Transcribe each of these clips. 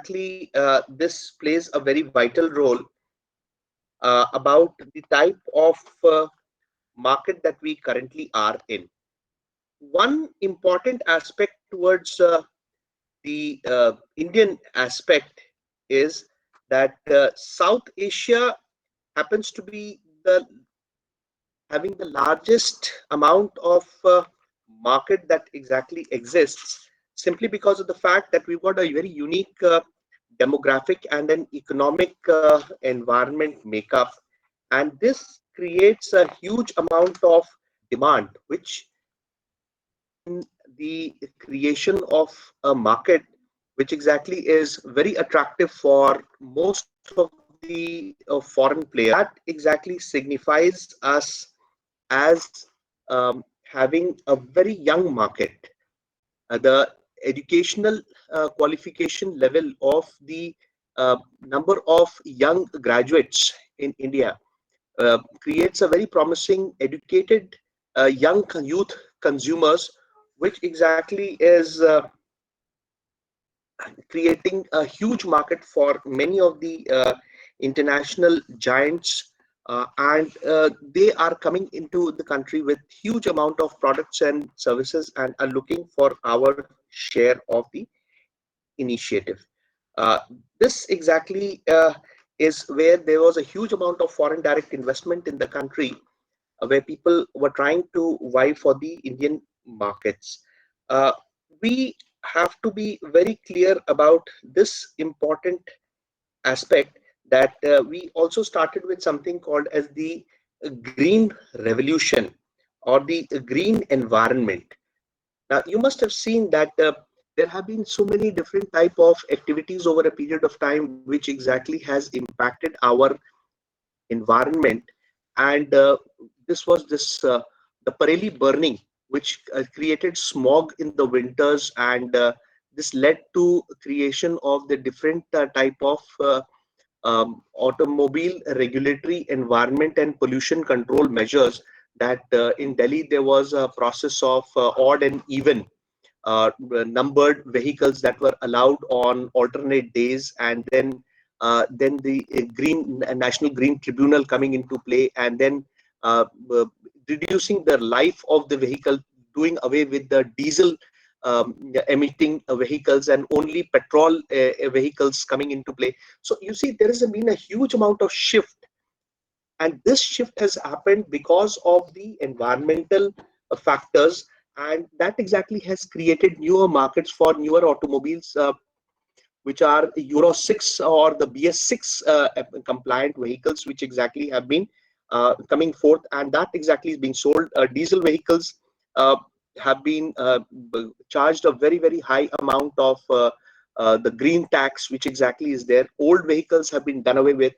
exactly this plays a very vital role about the type of market that we currently are in. One important aspect towards the Indian aspect is that South Asia happens to be the having the largest amount of market that exactly exists, simply because of the fact that we've got a very unique demographic and an economic environment makeup, and this creates a huge amount of demand, which in the creation of a market which exactly is very attractive for most of the foreign players. That exactly signifies us as having a very young market. The educational qualification level of the number of young graduates in India creates a very promising, educated young youth consumers, which exactly is creating a huge market for many of the international giants, and they are coming into the country with huge amount of products and services and are looking for our share of the initiative. Uh, this exactly is where there was a huge amount of foreign direct investment in the country, where people were trying to vie for the Indian markets. Uh, we have to be very clear about this important aspect, that we also started with something called as the green revolution or the green environment. Now, you must have seen that there have been so many different type of activities over a period of time, which exactly has impacted our environment, and this was this the Pareli burning, which created smog in the winters, and this led to creation of the different type of automobile regulatory environment and pollution control measures. That in Delhi there was a process of odd and even numbered vehicles that were allowed on alternate days, and then the green National Green Tribunal coming into play, and then uh, uh, reducing the life of the vehicle, doing away with the diesel emitting vehicles and only petrol vehicles coming into play. So you see, there has been a huge amount of shift, and this shift has happened because of the environmental factors, and that exactly has created newer markets for newer automobiles, which are Euro 6 or the BS6 compliant vehicles, which exactly have been coming forth, and that exactly is being sold. Diesel vehicles uh, have been charged a very, very high amount of the green tax, which exactly is there. Old vehicles have been done away with.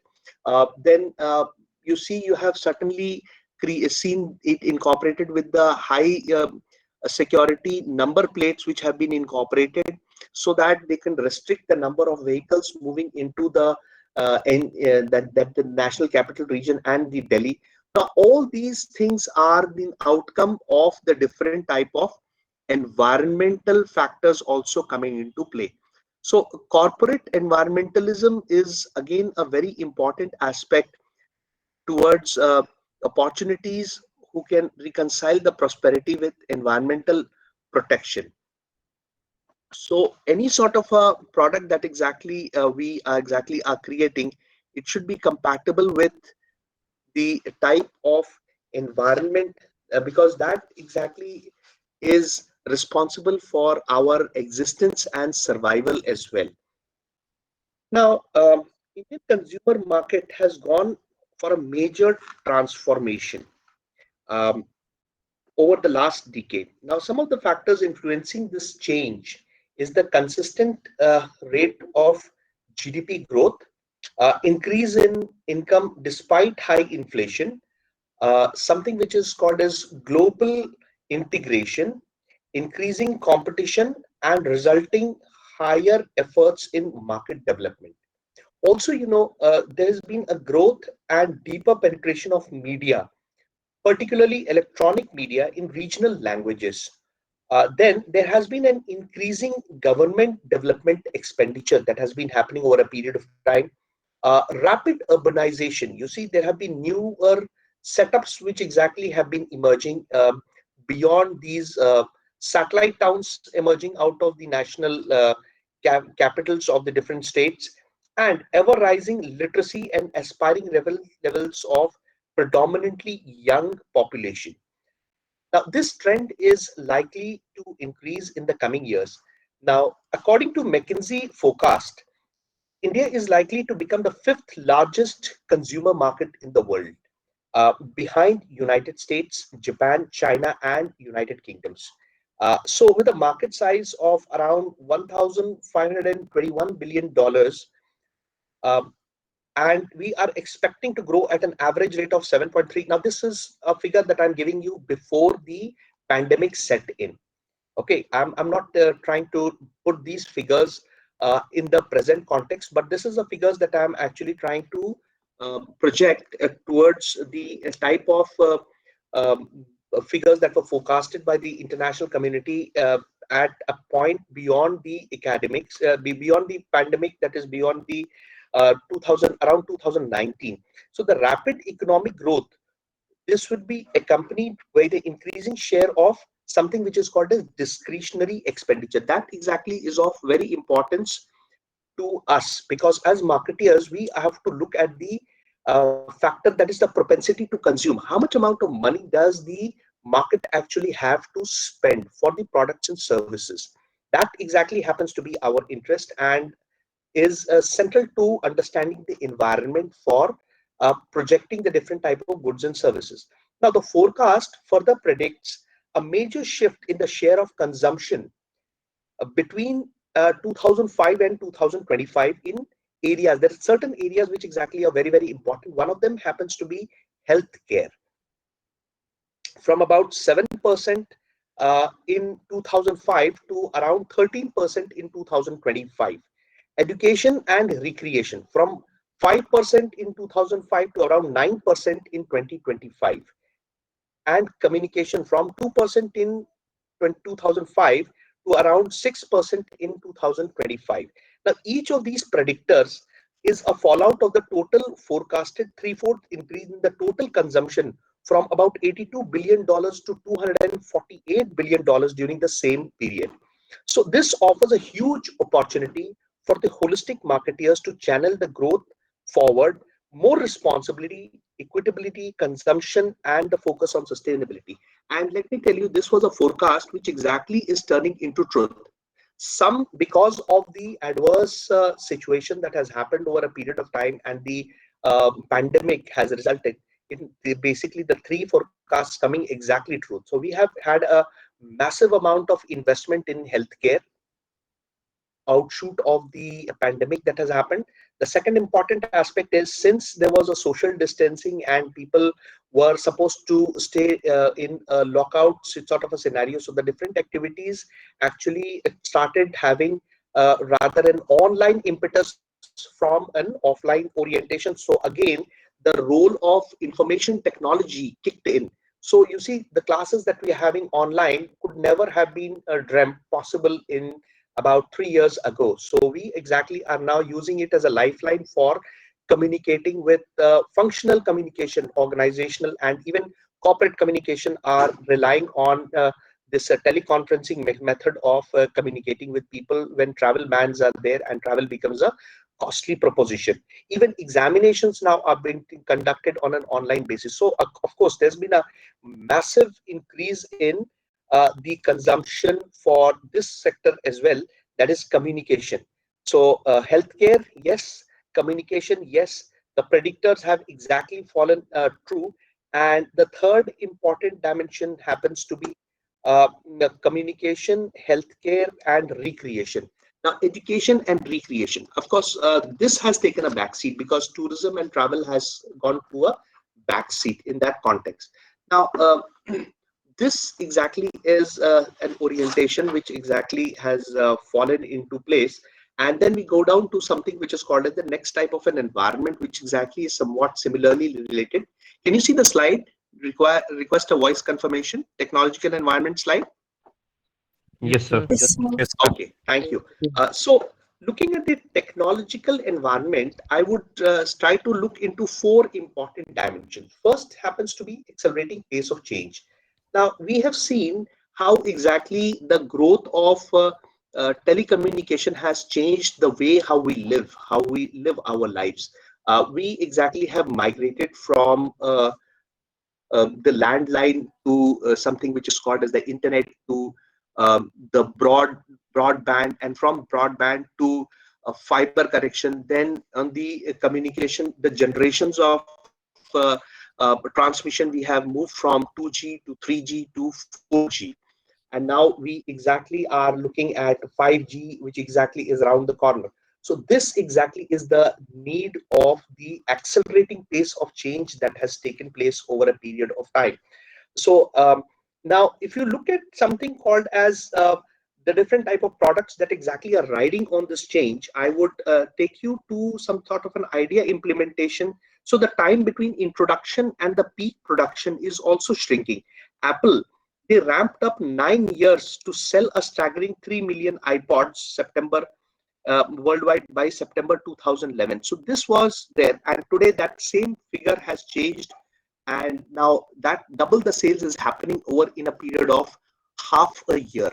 Then you see, you have certainly seen it incorporated with the high security number plates, which have been incorporated so that they can restrict the number of vehicles moving into the national capital region and the Delhi. Now, all these things are the outcome of the different type of environmental factors also coming into play. So, corporate environmentalism is again a very important aspect towards opportunities who can reconcile the prosperity with environmental protection. So any sort of a product that exactly we are exactly are creating, it should be compatible with the type of environment, because that exactly is responsible for our existence and survival as well. Now, Indian consumer market has gone for a major transformation um, over the last decade. Now, some of the factors influencing this change is the consistent rate of GDP growth, increase in income despite high inflation, something which is called as global integration, increasing competition, and resulting higher efforts in market development. Also, there has been a growth and deeper penetration of media, particularly electronic media in regional languages. Then there has been an increasing government development expenditure that has been happening over a period of time. Rapid urbanization. You see, there have been newer setups which exactly have been emerging beyond these satellite towns emerging out of the national capitals of the different states, and ever rising literacy and aspiring levels of predominantly young population. Now, this trend is likely to increase in the coming years. Now, according to McKinsey forecast, India is likely to become the fifth largest consumer market in the world, behind United States, Japan, China, and United Kingdoms. So, with a market size of around $1,521 billion, um, and we are expecting to grow at an average rate of 7.3. Now, this is a figure that I'm giving you before the pandemic set in. Okay, I'm not trying to put these figures in the present context, but this is the figures that I'm actually trying to project towards the type of figures that were forecasted by the international community at a point beyond the academics, beyond the pandemic, that is beyond the 2000, around 2019. So the rapid economic growth, this would be accompanied by the increasing share of something which is called as discretionary expenditure. That exactly is of very importance to us, because as marketeers we have to look at the factor, that is the propensity to consume. How much amount of money does the market actually have to spend for the products and services? That exactly happens to be our interest, and is central to understanding the environment for projecting the different type of goods and services. Now, the forecast further predicts a major shift in the share of consumption between 2005 and 2025 in areas. There are certain areas which exactly are very, very important. One of them happens to be healthcare. From about 7% in 2005 to around 13% in 2025. Education and recreation, from 5% in 2005 to around 9% in 2025. And communication, from 2% in 2005 to around 6% in 2025. Now, each of these predictors is a fallout of the total forecasted threefold increase in the total consumption from about $82 billion to $248 billion during the same period. So this offers a huge opportunity for the holistic marketeers to channel the growth forward, more responsibility, equitability, consumption, and the focus on sustainability. And let me tell you, this was a forecast which exactly is turning into truth. Some, because of the adverse situation that has happened over a period of time, and the pandemic has resulted in basically the three forecasts coming exactly true. So we have had a massive amount of investment in healthcare outshoot of the pandemic that has happened. The second important aspect is, since there was a social distancing and people were supposed to stay in a lockout sort of a scenario, so the different activities actually started having rather an online impetus from an offline orientation. So again, the role of information technology kicked in. So you see, the classes that we are having online could never have been dreamt possible in about 3 years ago. So we exactly are now using it as a lifeline for communicating with functional communication, organizational, and even corporate communication are relying on this teleconferencing method of communicating with people when travel bans are there and travel becomes a costly proposition. Even examinations now are being conducted on an online basis. So of course, there's been a massive increase in the consumption for this sector as well, that is communication. So healthcare, yes. Communication, yes. The predictors have exactly fallen true. And the third important dimension happens to be the communication, healthcare, and recreation. Now, education and recreation, of course, this has taken a backseat because tourism and travel has gone to a backseat in that context. Now, this exactly is an orientation which exactly has fallen into place. And then we go down to something which is called as the next type of an environment, which exactly is somewhat similarly related. Can you see the slide? Request a voice confirmation, technological environment slide. Yes, sir. Yes, sir. Yes, sir. Okay, thank you. So, looking at the technological environment, I would try to look into four important dimensions. First happens to be accelerating pace of change. Now, we have seen how exactly the growth of telecommunication has changed the way how we live our lives. We exactly have migrated from the landline to something which is called as the internet to the broadband, and from broadband to fiber connection. Then on the communication, the generations of transmission, we have moved from 2G to 3G to 4G, and now we exactly are looking at 5G, which exactly is around the corner. So this exactly is the need of the accelerating pace of change that has taken place over a period of time. So now if you look at something called as the different type of products that exactly are riding on this change, I would take you to some sort of an idea implementation. So the time between introduction and the peak production is also shrinking. Apple, they ramped up 9 years to sell a staggering 3 million iPods September worldwide by September 2011. So this was there, and today that same figure has changed, and now that double the sales is happening over in a period of half a year.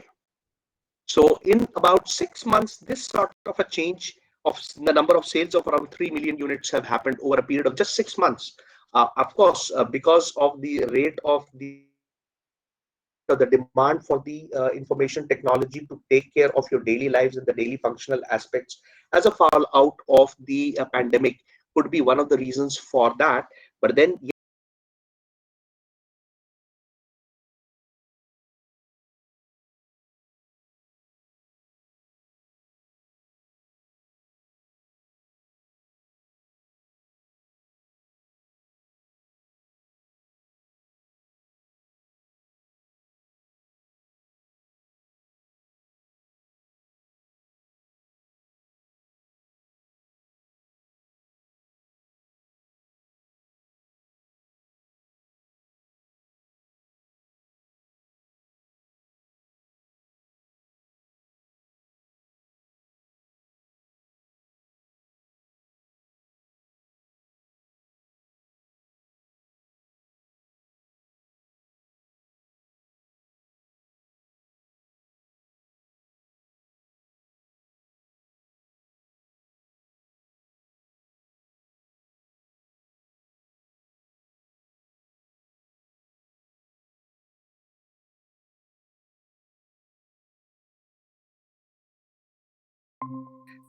So in about 6 months, this sort of a change of the number of sales of around 3 million units have happened over a period of just 6 months. Of course, because of the rate of the demand for the information technology to take care of your daily lives and the daily functional aspects as a fallout of the pandemic could be one of the reasons for that. But then, yes,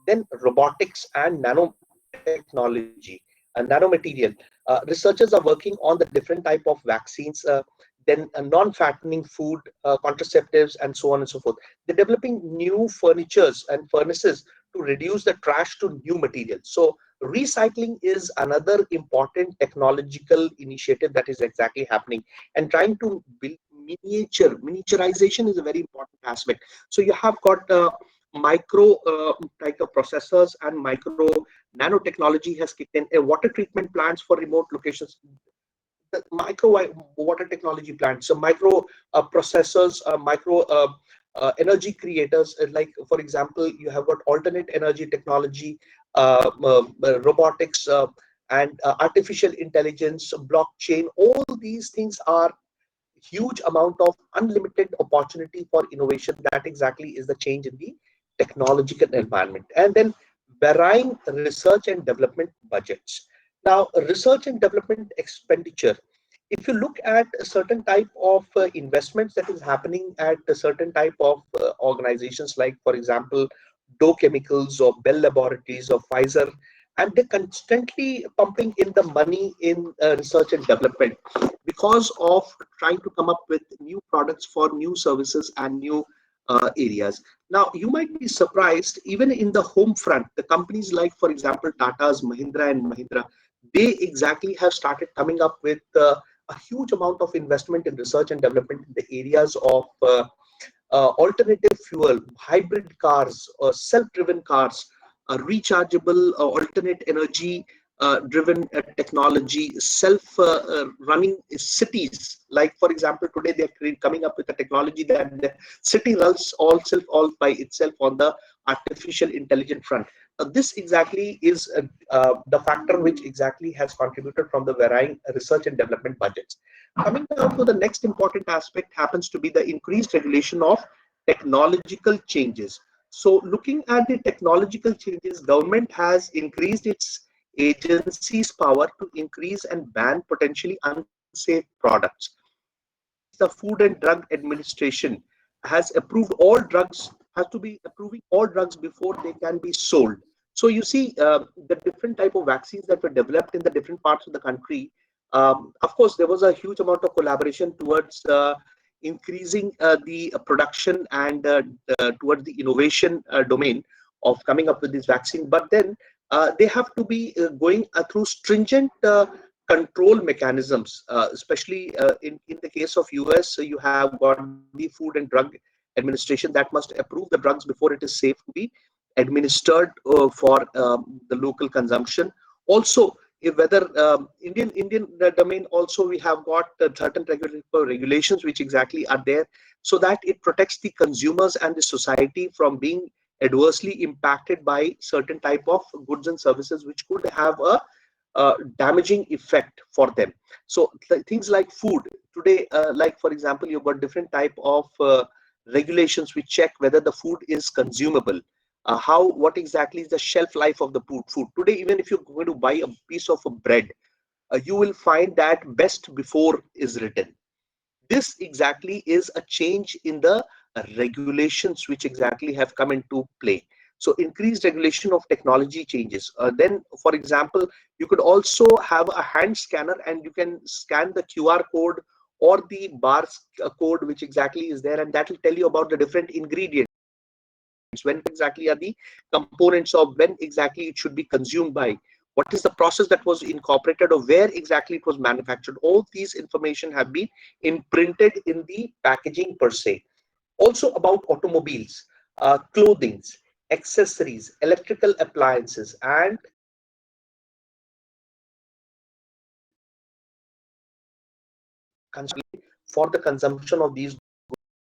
then robotics and nanotechnology, nanomaterial. Researchers are working on the different type of vaccines, then non-fattening food, contraceptives, and so on and so forth. They're developing new furnitures and furnaces to reduce the trash to new materials. So recycling is another important technological initiative that is exactly happening, and trying to build miniaturization is a very important aspect. So you have got micro type of processors and micro nanotechnology has kicked in. Water treatment plants for remote locations, the micro water technology plants, so micro processors, micro energy creators, like for example, you have got alternate energy technology, robotics, and artificial intelligence, blockchain. All these things are huge amount of unlimited opportunity for innovation. That exactly is the change in the technological environment. And then varying research and development budgets. Now, research and development expenditure, if you look at a certain type of investments that is happening at a certain type of organizations, like for example Dow Chemicals or Bell Laboratories or Pfizer, and they're constantly pumping in the money in research and development because of trying to come up with new products for new services and new areas. Now, you might be surprised, even in the home front, the companies like, for example, Tata's, Mahindra and Mahindra, they exactly have started coming up with a huge amount of investment in research and development in the areas of alternative fuel, hybrid cars, self-driven cars, rechargeable alternate energy driven technology, self-running cities. Like for example, today they're coming up with a technology that the city runs all by itself on the artificial intelligence front. This exactly is the factor which exactly has contributed from the varying research and development budgets. Coming down to the next important aspect happens to be the increased regulation of technological changes. So looking at the technological changes, government has increased its agency's power to increase and ban potentially unsafe products. For instance, the Food and Drug Administration has approved all drugs, has to be approving all drugs before they can be sold. So you see the different type of vaccines that were developed in the different parts of the country. Of course, there was a huge amount of collaboration towards increasing the production and towards the innovation domain of coming up with this vaccine. But then they have to be going through stringent control mechanisms, especially in the case of US. So you have got the Food and Drug Administration that must approve the drugs before it is safe to be administered for the local consumption. Also, if whether Indian domain also we have got certain regulations which exactly are there so that it protects the consumers and the society from being adversely impacted by certain type of goods and services which could have a damaging effect for them. So things like food today, like for example, you've got different type of regulations which check whether the food is consumable. What exactly is the shelf life of the food today? Even if you're going to buy a piece of a bread, you will find that best before is written. This exactly is a change in the regulations which exactly have come into play. So increased regulation of technology changes. Then, for example, you could also have a hand scanner and you can scan the QR code or the bar code which exactly is there, and that will tell you about the different ingredients, when exactly are the components of when exactly it should be consumed by, what is the process that was incorporated or where exactly it was manufactured. All these information have been imprinted in the packaging per se. Also about automobiles, clothing, accessories, electrical appliances, and for the consumption of these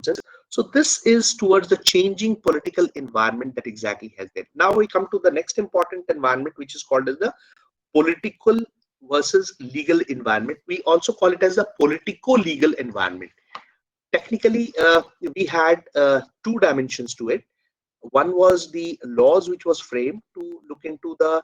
goods. So this is towards the changing political environment that exactly has there. Now we come to the next important environment, which is called as the political versus legal environment. We also call it as a politico-legal environment. Technically, we had two dimensions to it. One was the laws which was framed to look into the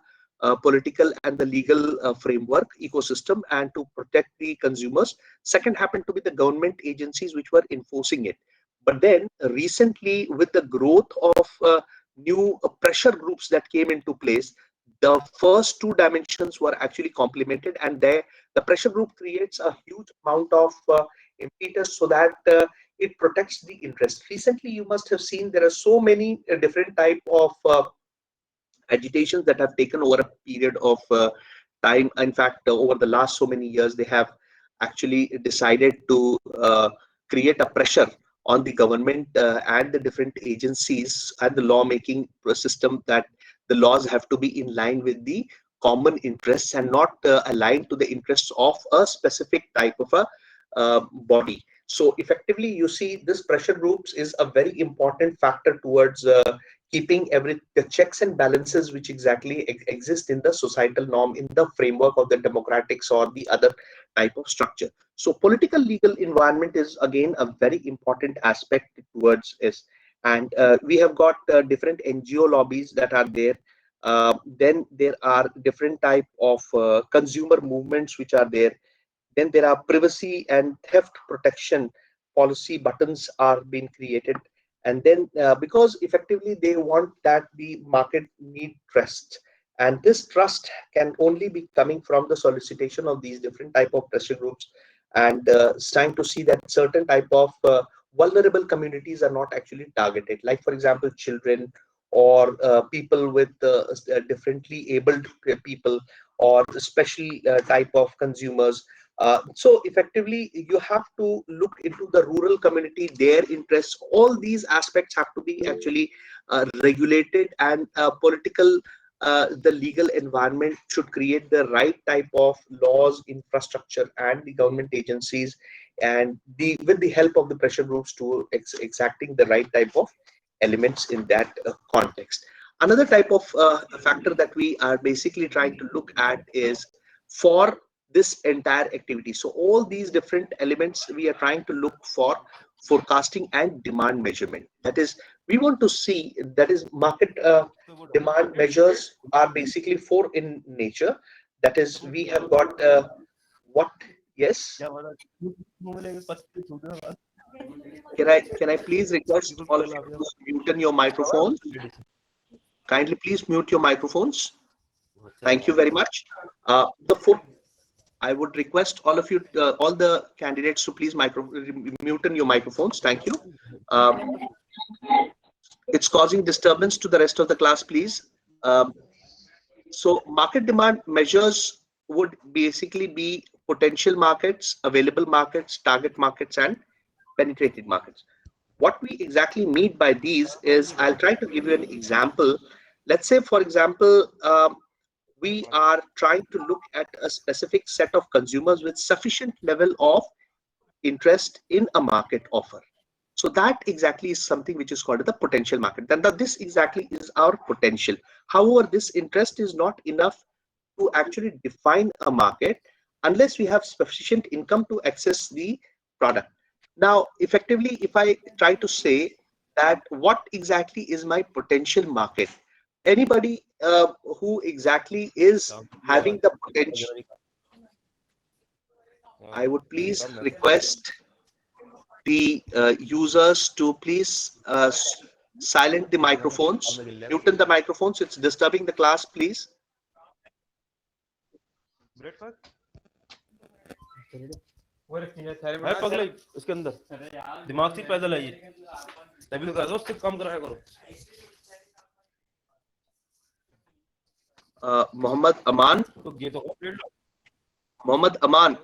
political and the legal framework ecosystem and to protect the consumers. Second happened to be the government agencies which were enforcing it. But then recently, with the growth of new pressure groups that came into place, the first two dimensions were actually complemented, and there the pressure group creates a huge amount of impetus so that it protects the interest. Recently, you must have seen there are so many different type of agitations that have taken over a period of time. In fact, over the last so many years, they have actually decided to create a pressure on the government and the different agencies and the lawmaking system that the laws have to be in line with the common interests and not aligned to the interests of a specific type of a body. So effectively, you see, this pressure groups is a very important factor towards keeping the checks and balances which exactly exist in the societal norm, in the framework of the democratics or the other type of structure. So political legal environment is again a very important aspect towards this. And we have got different NGO lobbies that are there. Then there are different type of consumer movements which are there. Then there are privacy and theft protection policy buttons are being created. And then because effectively they want that the market need trust, and this trust can only be coming from the solicitation of these different type of pressure groups, and trying to see that certain type of vulnerable communities are not actually targeted, like for example children or people with differently abled people or special type of consumers. So effectively, you have to look into the rural community, their interests. All these aspects have to be actually regulated, and political the legal environment should create the right type of laws, infrastructure, and the government agencies, and with the help of the pressure groups to exacting the right type of elements in that context. Another type of factor that we are basically trying to look at is for this entire activity. So all these different elements we are trying to look for forecasting and demand measurement. That is, we want to see, that is, market demand measures are basically four in nature. That is, we have got what? Yes. Can I please request all of you to mute in your microphones? Kindly please mute your microphones. Thank you very much. The four, I would request all of you, all the candidates, to please mute in your microphones. Thank you. It's causing disturbance to the rest of the class, please. So market demand measures would basically be potential markets, available markets, target markets, and penetrated markets. What we exactly mean by these is, I'll try to give you an example. Let's say, for example, we are trying to look at a specific set of consumers with sufficient level of interest in a market offer. So that exactly is something which is called the potential market. Then this exactly is our potential. However, this interest is not enough to actually define a market unless we have sufficient income to access the product. Now, effectively, if I try to say that what exactly is my potential market, anybody who exactly is having the potential, I would please request the users to please silent the microphones, mute the microphones. It's disturbing the class, please. इसके अंदर दिमाग से पैदल है ये तभी तो कर दो उससे कम कराया करो Mohammed Aman. Mohammed Aman,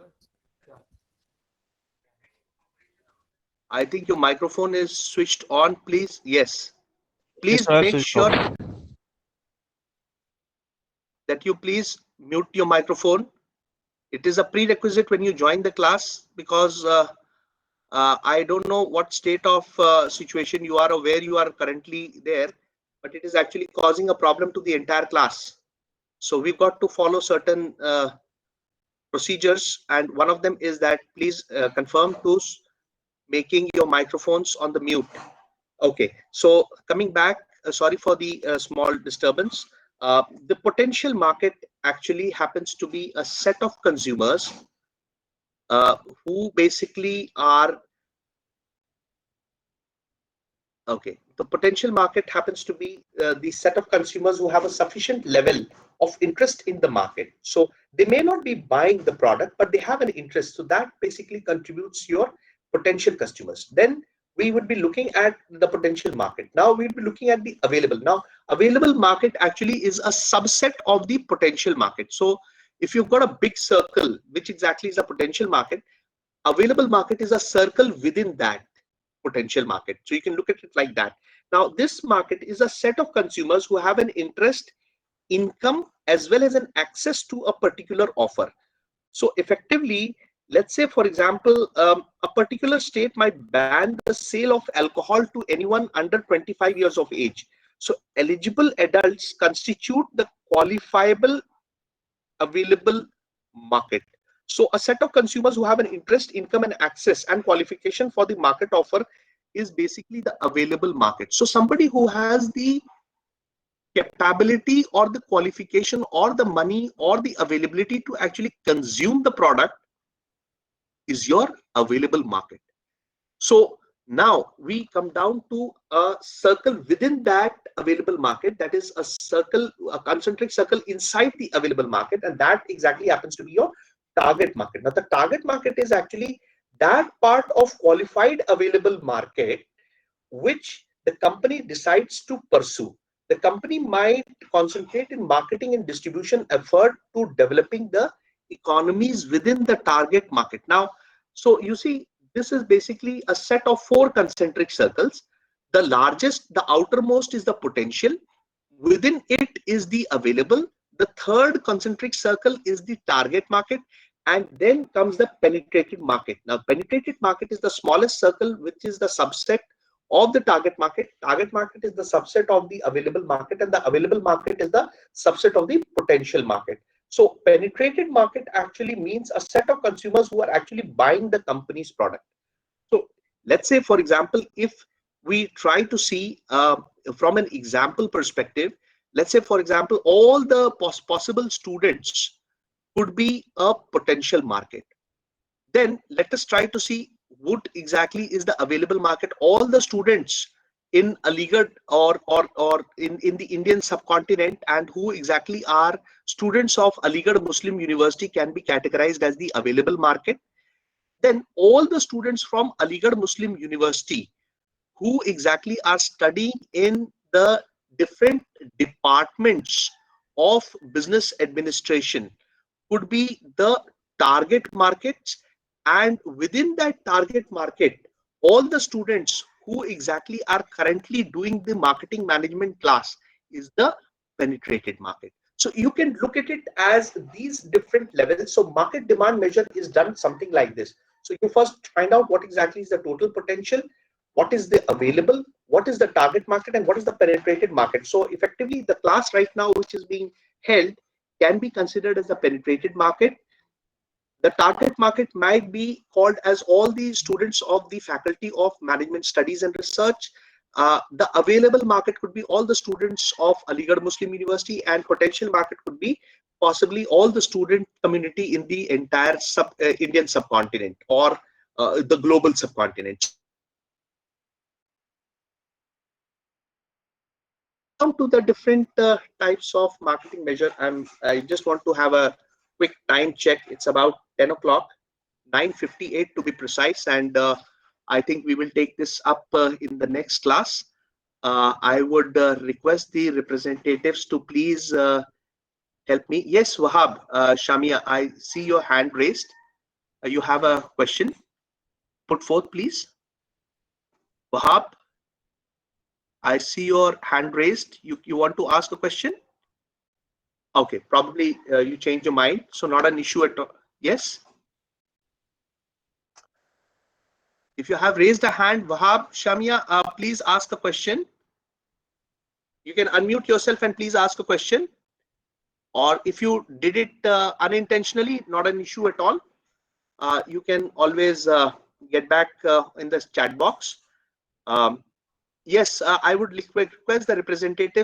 I think your microphone is switched on, please. Yes, please make sure that you please mute your microphone. It is a prerequisite when you join the class, because I don't know what state of situation you are or where you are currently there, but it is actually causing a problem to the entire class. So we've got to follow certain procedures, and one of them is that please confirm to making your microphones on the mute. Okay, so coming back, sorry for the small disturbance. The potential market actually happens to be a set of consumers who basically are, okay, the potential market happens to be the set of consumers who have a sufficient level of interest in the market. So they may not be buying the product, but they have an interest. So that basically contributes your potential customers. Then we would be looking at the potential market. Now we'll be looking at the available. Now, available market actually is a subset of the potential market. So if you've got a big circle, which exactly is a potential market, available market is a circle within that potential market. So you can look at it like that. Now, this market is a set of consumers who have an interest, income, as well as an access to a particular offer. So effectively, let's say, for example, a particular state might ban the sale of alcohol to anyone under 25 years of age. So eligible adults constitute the qualifiable available market. So a set of consumers who have an interest, income, and access and qualification for the market offer is basically the available market. So somebody who has the capability or the qualification or the money or the availability to actually consume the product is your available market. So now we come down to a circle within that available market, that is a circle, a concentric circle inside the available market, and that exactly happens to be your target market. Now the target market is actually that part of qualified available market which the company decides to pursue. The company might concentrate in marketing and distribution effort to developing the economies within the target market. Now, so you see, this is basically a set of four concentric circles. The largest, the outermost, is the potential. Within it is the available. The third concentric circle is the target market, and then comes the penetrated market. Now, penetrated market is the smallest circle, which is the subset of the target market. Target market is the subset of the available market, and the available market is the subset of the potential market. So, penetrated market actually means a set of consumers who are actually buying the company's product. So let's say, for example, if we try to see from an example perspective, let's say, for example, all the possible students could be a potential market. Then let us try to see what exactly is the available market. All the students in Aligarh or in the Indian subcontinent, and who exactly are students of Aligarh Muslim University, can be categorized as the available market. Then all the students from Aligarh Muslim University who exactly are studying in the different departments of business administration could be the target markets, and within that target market, all the students who exactly are currently doing the marketing management class is the penetrated market. So you can look at it as these different levels. So market demand measure is done something like this. So you first find out what exactly is the total potential, what is the available, what is the target market, and what is the penetrated market. So effectively, the class right now which is being held can be considered as the penetrated market. The target market might be called as all the students of the Faculty of Management Studies and Research. The available market could be all the students of Aligarh Muslim University, and potential market could be possibly all the student community in the entire Indian subcontinent, or the global subcontinent. Coming down to the different types of marketing measure, I just want to have a quick time check. It's about 10 o'clock, 9:58 to be precise, and I think we will take this up in the next class. I would request the representatives to please help me. Yes, Wahab, Shamia, I see your hand raised. You have a question. Put forth, please. Wahab, I see your hand raised. You want to ask a question? Okay, probably you change your mind, so not an issue at all. Yes? If you have raised a hand, Wahab, Shamia, please ask a question. You can unmute yourself and please ask a question. Or if you did it unintentionally, not an issue at all. You can always get back in the chat box. Yes, I would request the representatives